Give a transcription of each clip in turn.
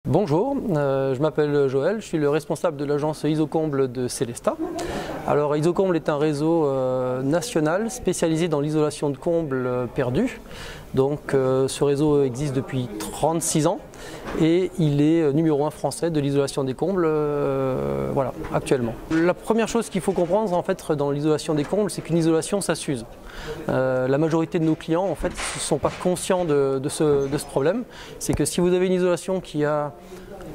Bonjour, je m'appelle Joël, je suis le responsable de l'agence Isocomble de Célestat. Alors Isocomble est un réseau national spécialisé dans l'isolation de combles perdus. Donc ce réseau existe depuis 36 ans et il est numéro 1 français de l'isolation des combles actuellement. La première chose qu'il faut comprendre en fait dans l'isolation des combles, c'est qu'une isolation ça s'use. La majorité de nos clients en fait ne sont pas conscients de ce problème. C'est que si vous avez une isolation qui a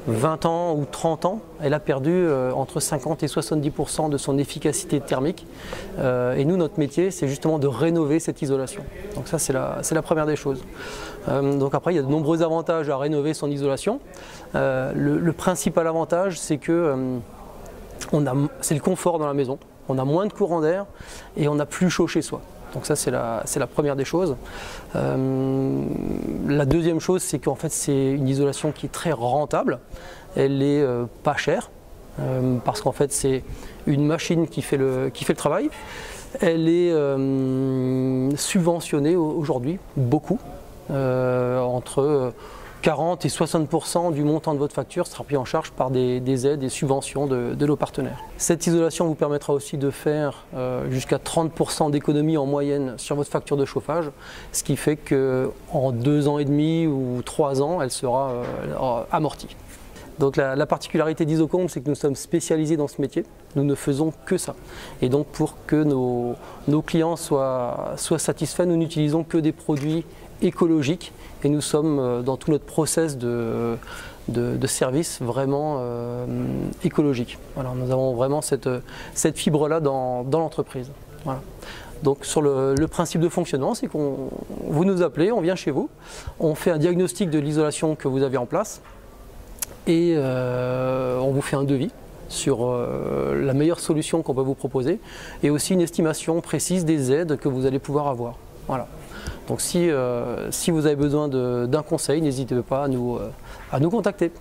20 ans ou 30 ans, elle a perdu entre 50 et 70% de son efficacité thermique. Et nous, notre métier, c'est justement de rénover cette isolation. Donc ça, c'est la première des choses. Donc après, il y a de nombreux avantages à rénover son isolation. Le principal avantage, c'est que c'est le confort dans la maison. On a moins de courant d'air et on n'a plus chaud chez soi. Donc ça, c'est la première des choses. La deuxième chose, c'est qu'en fait, c'est une isolation qui est très rentable. Elle est pas chère, parce qu'en fait, c'est une machine qui fait le travail. Elle est subventionnée aujourd'hui, beaucoup, entre 40 et 60% du montant de votre facture sera pris en charge par des aides et subventions de nos partenaires. Cette isolation vous permettra aussi de faire jusqu'à 30% d'économie en moyenne sur votre facture de chauffage, ce qui fait qu'en 2 ans et demi ou 3 ans, elle sera amortie. Donc la particularité d'Isocomble, c'est que nous sommes spécialisés dans ce métier, nous ne faisons que ça. Et donc pour que nos clients soient satisfaits, nous n'utilisons que des produits écologiques et nous sommes dans tout notre process de service vraiment écologique. Voilà, nous avons vraiment cette fibre-là dans l'entreprise. Voilà. Donc sur le principe de fonctionnement, c'est vous nous appelez, on vient chez vous, on fait un diagnostic de l'isolation que vous avez en place et on vous fait un devis sur la meilleure solution qu'on peut vous proposer et aussi une estimation précise des aides que vous allez pouvoir avoir. Voilà. Donc si vous avez besoin d'un conseil, n'hésitez pas à nous contacter.